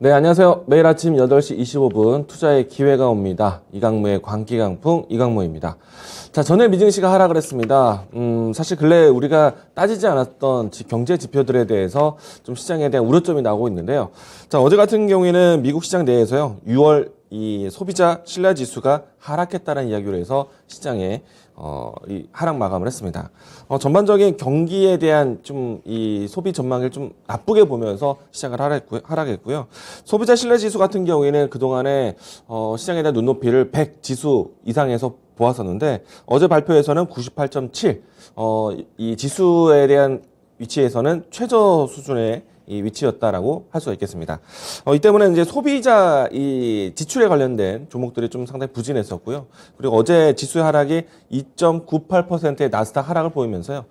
네, 안녕하세요. 매일 아침 8시 25분 투자의 기회가 옵니다. 이강무의 광기강풍 이강무입니다. 자, 전에 미증시가 하락을 했습니다. 사실 근래 우리가 따지지 않았던 경제 지표들에 대해서 좀 시장에 대한 우려점이 나오고 있는데요. 자, 어제 같은 경우에는 미국 시장 내에서요. 6월 이 소비자 신뢰 지수가 하락했다는 이야기로 해서 시장에 이 하락 마감을 했습니다. 전반적인 경기에 대한 좀 이 소비 전망을 좀 나쁘게 보면서 시장을 하락했고요. 소비자 신뢰 지수 같은 경우에는 그동안에 시장에 대한 눈높이를 100 지수 이상에서 보았었는데 어제 발표에서는 98.7, 이 지수에 대한 위치에서는 최저 수준의 이 위치였다라고 할 수가 있겠습니다. 이 때문에 이제 소비자 이 지출에 관련된 종목들이 좀 상당히 부진했었고요. 그리고 어제 지수의 하락이 2.98%의 나스닥 하락을 보이면서요.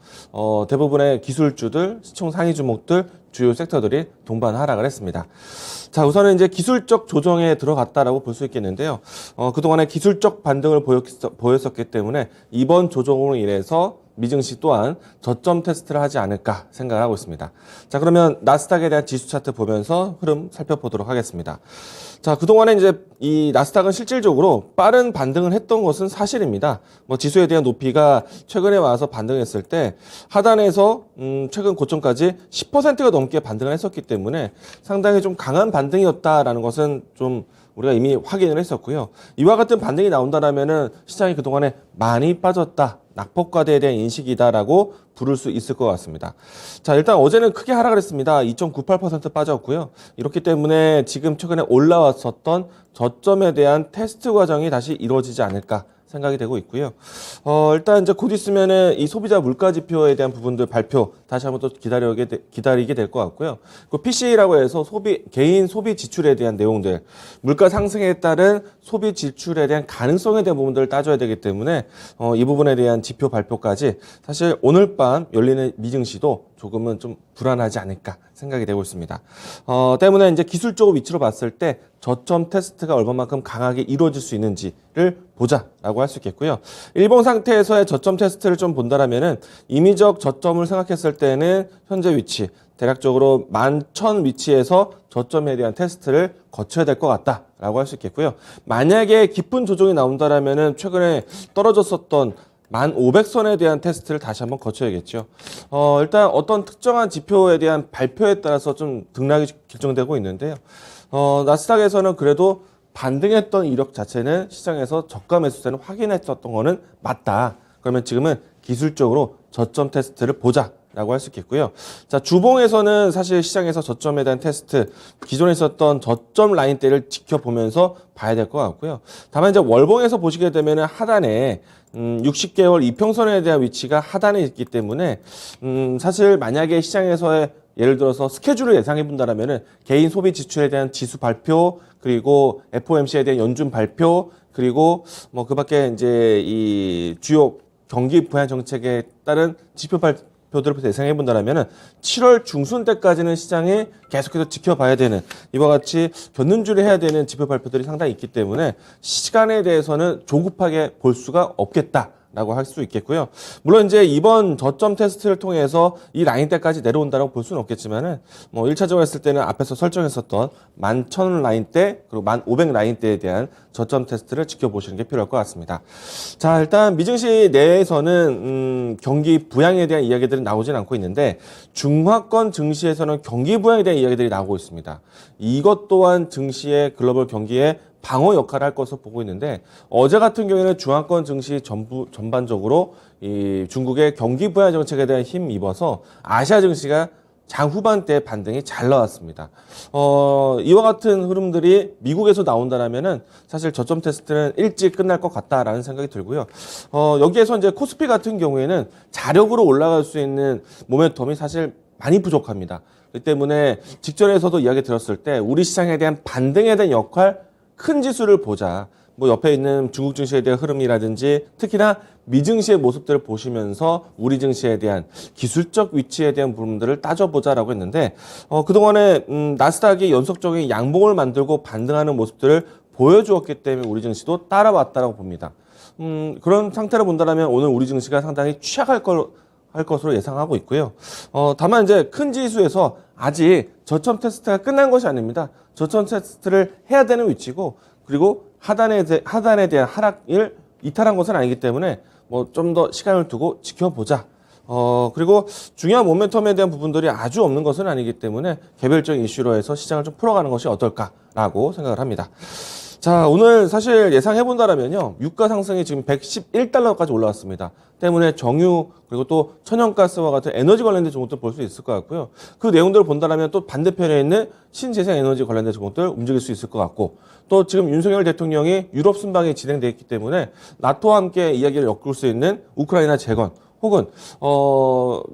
대부분의 기술주들, 시총 상위 종목들, 주요 섹터들이 동반 하락을 했습니다. 자, 우선은 이제 기술적 조정에 들어갔다라고 볼 수 있겠는데요. 그동안에 기술적 반등을 보였었기 때문에 이번 조정으로 인해서 미증시 또한 저점 테스트를 하지 않을까 생각을 하고 있습니다. 자, 그러면 나스닥에 대한 지수 차트 보면서 흐름 살펴보도록 하겠습니다. 자, 그동안에 이제 이 나스닥은 실질적으로 빠른 반등을 했던 것은 사실입니다. 지수에 대한 높이가 최근에 와서 반등했을 때 하단에서 최근 고점까지 10%가 넘게 반등을 했었기 때문에 상당히 좀 강한 반등이었다라는 것은 좀 우리가 이미 확인을 했었고요. 이와 같은 반등이 나온다라면은 시장이 그동안에 많이 빠졌다. 낙폭과대에 대한 인식이다라고 부를 수 있을 것 같습니다. 자, 일단 어제는 크게 하락을 했습니다. 2.98% 빠졌고요. 이렇기 때문에 지금 최근에 올라왔었던 저점에 대한 테스트 과정이 다시 이루어지지 않을까 생각이 되고 있고요. 일단 이제 곧 있으면은 이 소비자 물가 지표에 대한 부분들 발표 다시 한번 또 기다리게 될 것 같고요. 그 PC라고 해서 개인 소비 지출에 대한 내용들, 물가 상승에 따른 소비 지출에 대한 가능성에 대한 부분들을 따져야 되기 때문에 이 부분에 대한 지표 발표까지 사실 오늘 밤 열리는 미증시도 조금은 좀 불안하지 않을까 생각이 되고 있습니다. 때문에 이제 기술적 위치로 봤을 때 저점 테스트가 얼마만큼 강하게 이루어질 수 있는지를 보자라고 할 수 있겠고요. 일봉 상태에서의 저점 테스트를 좀 본다라면은 임의적 저점을 생각했을 때는 현재 위치 대략적으로 11,000 위치에서 저점에 대한 테스트를 거쳐야 될 것 같다라고 할 수 있겠고요. 만약에 깊은 조정이 나온다라면은 최근에 떨어졌었던 1,500선에 대한 테스트를 다시 한번 거쳐야겠죠. 일단 어떤 특정한 지표에 대한 발표에 따라서 좀 등락이 결정되고 있는데요. 나스닥에서는 그래도 반등했던 이력 자체는 시장에서 저가 매수세는 확인했었던 거는 맞다. 그러면 지금은 기술적으로 저점 테스트를 보자라고 할 수 있겠고요. 자, 주봉에서는 사실 시장에서 저점에 대한 테스트, 기존에 있었던 저점 라인대를 지켜보면서 봐야 될 것 같고요. 다만 이제 월봉에서 보시게 되면은 하단에 60개월 이평선에 대한 위치가 하단에 있기 때문에 사실 만약에 시장에서의 예를 들어서 스케줄을 예상해 본다라면은 개인 소비 지출에 대한 지수 발표, 그리고 FOMC에 대한 연준 발표, 그리고 그 밖에 이제 이 주요 경기 부양 정책에 따른 지표 발표들을 예상해 본다라면은 7월 중순 때까지는 시장에 계속해서 지켜봐야 되는, 이와 같이 견눈질을 해야 되는 지표 발표들이 상당히 있기 때문에 시간에 대해서는 조급하게 볼 수가 없겠다. 라고 할 수 있겠고요. 물론 이제 이번 저점 테스트를 통해서 이 라인대까지 내려온다고 볼 수는 없겠지만은 1차적으로 했을 때는 앞에서 설정했었던 11,000 라인대 그리고 1,500 라인대에 대한 저점 테스트를 지켜보시는 게 필요할 것 같습니다. 자, 일단 미증시 내에서는 경기 부양에 대한 이야기들은 나오진 않고 있는데 중화권 증시에서는 경기 부양에 대한 이야기들이 나오고 있습니다. 이것 또한 증시의 글로벌 경기에 방어 역할을 할 것으로 보고 있는데 어제 같은 경우에는 중앙권 증시 전반적으로 이 중국의 경기 부양 정책에 대한 힘 입어서 아시아 증시가 장후반 때 반등이 잘 나왔습니다. 이와 같은 흐름들이 미국에서 나온다라면은 사실 저점 테스트는 일찍 끝날 것 같다라는 생각이 들고요. 여기에서 이제 코스피 같은 경우에는 자력으로 올라갈 수 있는 모멘텀이 사실 많이 부족합니다. 그렇기 때문에 직전에서도 이야기 들었을 때 우리 시장에 대한 반등에 대한 역할, 큰 지수를 보자. 옆에 있는 중국 증시에 대한 흐름이라든지 특히나 미증시의 모습들을 보시면서 우리 증시에 대한 기술적 위치에 대한 부분들을 따져보자라고 했는데 그동안에 나스닥이 연속적인 양봉을 만들고 반등하는 모습들을 보여주었기 때문에 우리 증시도 따라왔다라고 봅니다. 그런 상태로 본다면 오늘 우리 증시가 상당히 취약할 것으로 예상하고 있고요. 다만 이제 큰 지수에서 아직 저점 테스트가 끝난 것이 아닙니다. 저점 테스트를 해야 되는 위치고, 그리고 하단에 대한 하락을 이탈한 것은 아니기 때문에 뭐 좀 더 시간을 두고 지켜보자. 그리고 중요한 모멘텀에 대한 부분들이 아주 없는 것은 아니기 때문에 개별적인 이슈로 해서 시장을 좀 풀어가는 것이 어떨까라고 생각을 합니다. 자, 오늘 사실 예상해본다라면요, 유가 상승이 지금 111달러까지 올라왔습니다. 때문에 정유, 그리고 또 천연가스와 같은 에너지 관련된 종목들 볼 수 있을 것 같고요. 그 내용들을 본다라면 또 반대편에 있는 신재생 에너지 관련된 종목들 움직일 수 있을 것 같고, 또 지금 윤석열 대통령이 유럽 순방이 진행되어 있기 때문에 나토와 함께 이야기를 엮을 수 있는 우크라이나 재건, 혹은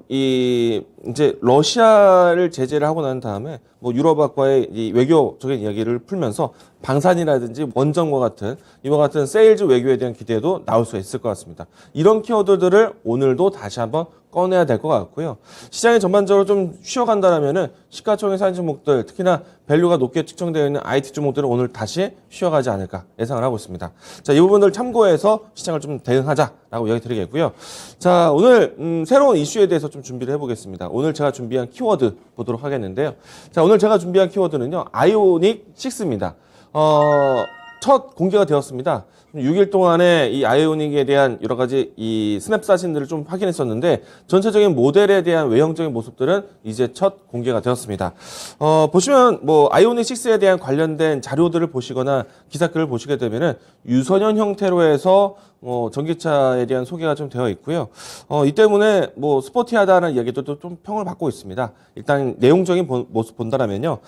이제 러시아를 제재를 하고 난 다음에 뭐 유럽과의 이 외교적인 이야기를 풀면서 방산이라든지 원전과 같은 이와 같은 세일즈 외교에 대한 기대도 나올 수 있을 것 같습니다. 이런 키워드들을 오늘도 다시 한번 꺼내야 될 것 같고요. 시장이 전반적으로 좀 쉬어간다라면은 시가총액 상승 종목들, 특히나 밸류가 높게 측정되어 있는 IT 종목들은 오늘 다시 쉬어가지 않을까 예상을 하고 있습니다. 자, 이 부분들 참고해서 시장을 좀 대응하자라고 이야기 드리겠고요. 자, 오늘 새로운 이슈에 대해서 좀 준비를 해보겠습니다. 오늘 제가 준비한 키워드 보도록 하겠는데요. 자, 오늘 제가 준비한 키워드는요, 아이오닉 6입니다. 첫 공개가 되었습니다. 6일 동안에 이 아이오닉에 대한 여러 가지 이 스냅 사진들을 좀 확인했었는데, 전체적인 모델에 대한 외형적인 모습들은 이제 첫 공개가 되었습니다. 보시면 뭐 아이오닉 6에 대한 관련된 자료들을 보시거나 기사글을 보시게 되면은 유선형 형태로 해서 전기차에 대한 소개가 좀 되어 있고요. 이 때문에 뭐 스포티하다는 이야기도 좀 평을 받고 있습니다. 일단 내용적인 모습 본다라면요,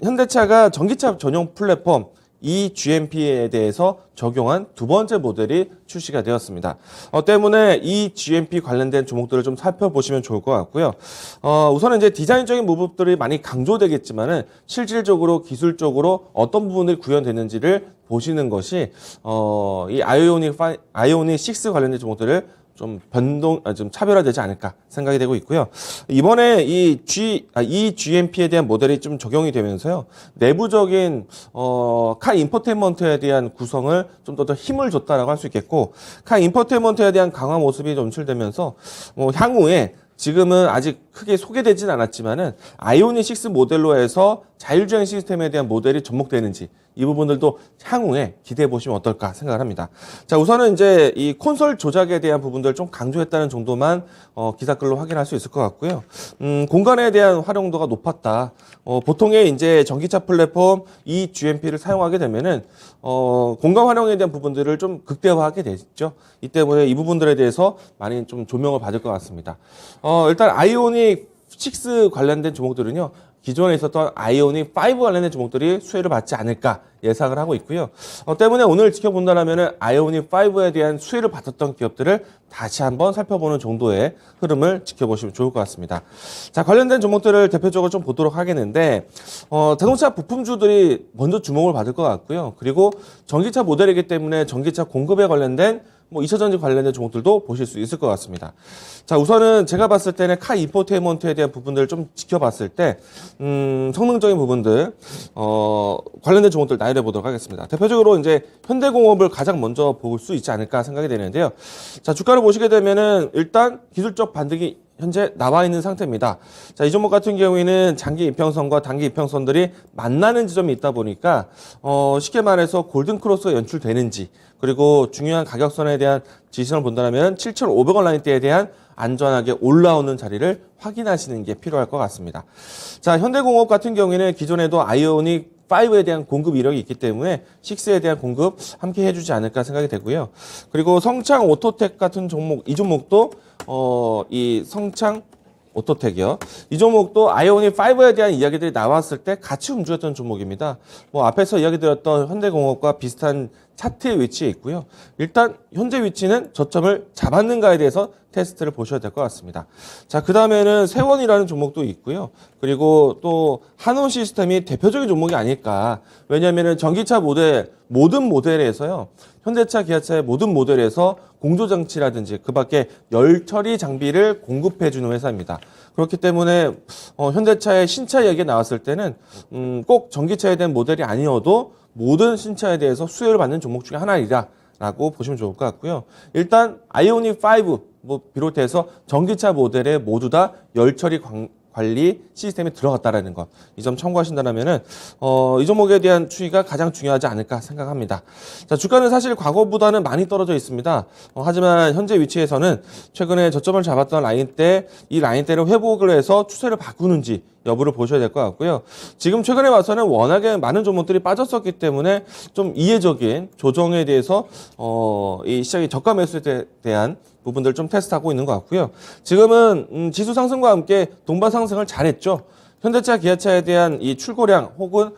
현대차가 전기차 전용 플랫폼 이 GMP에 대해서 적용한 두 번째 모델이 출시가 되었습니다. 때문에 이 GMP 관련된 종목들을 좀 살펴보시면 좋을 것 같고요. 우선은 이제 디자인적인 부분들이 많이 강조되겠지만은 실질적으로 기술적으로 어떤 부분들이 구현되는지를 보시는 것이 이 아이오닉 6 관련된 종목들을 좀 차별화되지 않을까 생각이 되고 있고요. 이번에 이 GMP에 대한 모델이 좀 적용이 되면서요, 내부적인 카 인포테인먼트에 대한 구성을 좀 더 힘을 줬다라고 할 수 있겠고, 카 인포테인먼트에 대한 강화 모습이 연출되면서 향후에 지금은 아직 크게 소개되진 않았지만은 아이오닉 6 모델로 해서 자율주행 시스템에 대한 모델이 접목되는지 이 부분들도 향후에 기대해 보시면 어떨까 생각을 합니다. 자, 우선은 이제 이 콘솔 조작에 대한 부분들을 좀 강조했다는 정도만 기사글로 확인할 수 있을 것 같고요. 공간에 대한 활용도가 높았다. 보통의 이제 전기차 플랫폼 이 GMP를 사용하게 되면은 공간 활용에 대한 부분들을 좀 극대화하게 되죠. 이 때문에 이 부분들에 대해서 많이 좀 조명을 받을 것 같습니다. 일단 아이오닉 6 관련된 종목들은요, 기존에 있었던 아이오닉 5 관련된 종목들이 수혜를 받지 않을까 예상을 하고 있고요. 때문에 오늘 지켜본다면 아이오닉 5에 대한 수혜를 받았던 기업들을 다시 한번 살펴보는 정도의 흐름을 지켜보시면 좋을 것 같습니다. 자, 관련된 종목들을 대표적으로 좀 보도록 하겠는데, 자동차 부품주들이 먼저 주목을 받을 것 같고요. 그리고 전기차 모델이기 때문에 전기차 공급에 관련된 뭐 2차전지 관련된 종목들도 보실 수 있을 것 같습니다. 자, 우선은 제가 봤을 때는 카 인포테인먼트에 대한 부분들을 좀 지켜봤을 때 성능적인 부분들 관련된 종목들 나열해 보도록 하겠습니다. 대표적으로 이제 현대공업을 가장 먼저 볼 수 있지 않을까 생각이 되는데요. 자, 주가를 보시게 되면은 일단 기술적 반등이 현재 나와 있는 상태입니다. 자, 이 종목 같은 경우에는 장기 이평선과 단기 이평선들이 만나는 지점이 있다 보니까 쉽게 말해서 골든 크로스가 연출되는지, 그리고 중요한 가격선에 대한 지지선을 본다면 7,500원 라인대에 대한 안전하게 올라오는 자리를 확인하시는 게 필요할 것 같습니다. 자, 현대공업 같은 경우에는 기존에도 아이오닉 5에 대한 공급 이력이 있기 때문에 6에 대한 공급 함께 해주지 않을까 생각이 되고요. 그리고 성창 오토텍 같은 종목, 이 종목도 이 성창 오토텍이요. 이 종목도 아이오닉 5에 대한 이야기들이 나왔을 때 같이 움직였던 종목입니다. 뭐 앞에서 이야기 드렸던 현대공업과 비슷한 차트의 위치에 있고요. 일단 현재 위치는 저점을 잡았는가에 대해서 테스트를 보셔야 될 것 같습니다. 자, 그 다음에는 세원이라는 종목도 있고요. 그리고 또 한온 시스템이 대표적인 종목이 아닐까. 왜냐하면 전기차 모델, 모든 모델에서요, 현대차, 기아차의 모든 모델에서 공조장치라든지 그 밖에 열 처리 장비를 공급해주는 회사입니다. 그렇기 때문에 현대차의 신차 이야기가 나왔을 때는 꼭 전기차에 대한 모델이 아니어도 모든 신차에 대해서 수혜를 받는 종목 중에 하나이다라고 보시면 좋을 것 같고요. 일단 아이오닉 5 비롯해서 전기차 모델에 모두 다 열 처리 관리 시스템이 들어갔다라는 것. 이 점 참고하신다면은 이 종목에 대한 추이가 가장 중요하지 않을까 생각합니다. 자, 주가는 사실 과거보다는 많이 떨어져 있습니다. 하지만 현재 위치에서는 최근에 저점을 잡았던 라인대, 이 라인대를 회복을 해서 추세를 바꾸는지 여부를 보셔야 될 것 같고요. 지금 최근에 와서는 워낙에 많은 종목들이 빠졌었기 때문에 좀 이해적인 조정에 대해서 이 시장의 저가 매수에 대한 부분들 좀 테스트하고 있는 것 같고요. 지금은 지수 상승과 함께 동반 상승을 잘했죠. 현대차, 기아차에 대한 이 출고량 혹은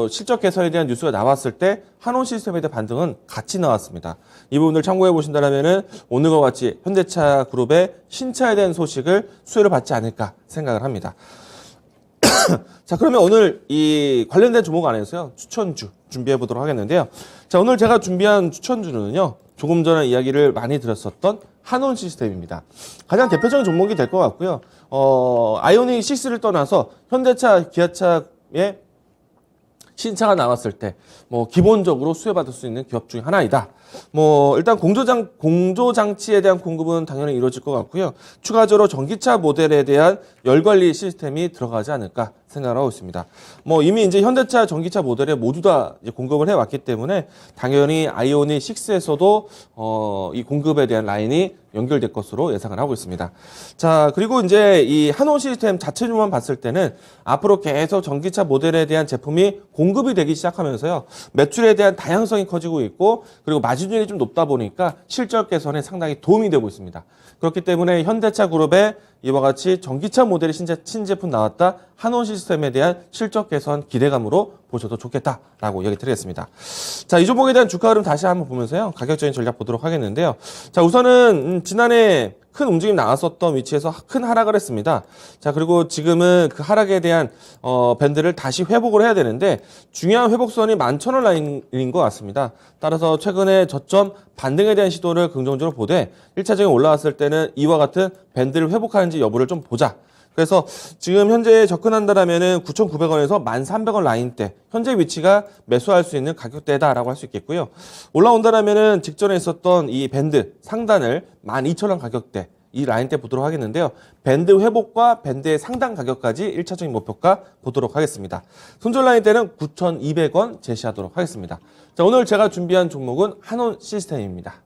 실적 개선에 대한 뉴스가 나왔을 때 한온 시스템에 대한 반등은 같이 나왔습니다. 이 부분을 참고해 보신다면은 오늘과 같이 현대차 그룹의 신차에 대한 소식을 수혜를 받지 않을까 생각을 합니다. 자, 그러면 오늘 이 관련된 종목 안에서요, 추천주 준비해 보도록 하겠는데요. 자, 오늘 제가 준비한 추천주는요, 조금 전에 이야기를 많이 드렸었던 한온 시스템입니다. 가장 대표적인 종목이 될 것 같고요. 아이오닉 6를 떠나서 현대차, 기아차의 신차가 나왔을 때 기본적으로 수혜받을 수 있는 기업 중에 하나이다. 일단 공조장치에 대한 공급은 당연히 이루어질 것 같고요. 추가적으로 전기차 모델에 대한 열관리 시스템이 들어가지 않을까 생각하고 있습니다. 이미 이제 현대차 전기차 모델에 모두 다 이제 공급을 해왔기 때문에 당연히 아이오닉 6에서도 이 공급에 대한 라인이 연결될 것으로 예상을 하고 있습니다. 자, 그리고 이제 이 한온 시스템 자체로만 봤을 때는 앞으로 계속 전기차 모델에 대한 제품이 공급이 되기 시작하면서요. 매출에 대한 다양성이 커지고 있고, 그리고 마진율이 좀 높다 보니까 실적 개선에 상당히 도움이 되고 있습니다. 그렇기 때문에 현대차 그룹의 이와 같이 전기차 모델의 신제품 나왔다, 한온 시스템에 대한 실적 개선 기대감으로 보셔도 좋겠다라고 이야기 드리겠습니다. 자, 이 종목에 대한 주가 흐름 다시 한번 보면서요, 가격적인 전략 보도록 하겠는데요. 자, 우선은 지난해 큰 움직임 나왔었던 위치에서 큰 하락을 했습니다. 자, 그리고 지금은 그 하락에 대한 밴드를 다시 회복을 해야 되는데, 중요한 회복선이 11,000원 라인인 것 같습니다. 따라서 최근에 저점 반등에 대한 시도를 긍정적으로 보되 1차적인 올라왔을 때는 이와 같은 밴드를 회복하는지 여부를 좀 보자. 그래서 지금 현재 접근한다라면은 9,900원에서 1,300원 라인대, 현재 위치가 매수할 수 있는 가격대다라고 할 수 있겠고요. 올라온다라면은 직전에 있었던 이 밴드 상단을 12,000원 가격대, 이 라인대 보도록 하겠는데요. 밴드 회복과 밴드의 상단 가격까지 1차적인 목표가 보도록 하겠습니다. 손절 라인대는 9,200원 제시하도록 하겠습니다. 자, 오늘 제가 준비한 종목은 한온 시스템입니다.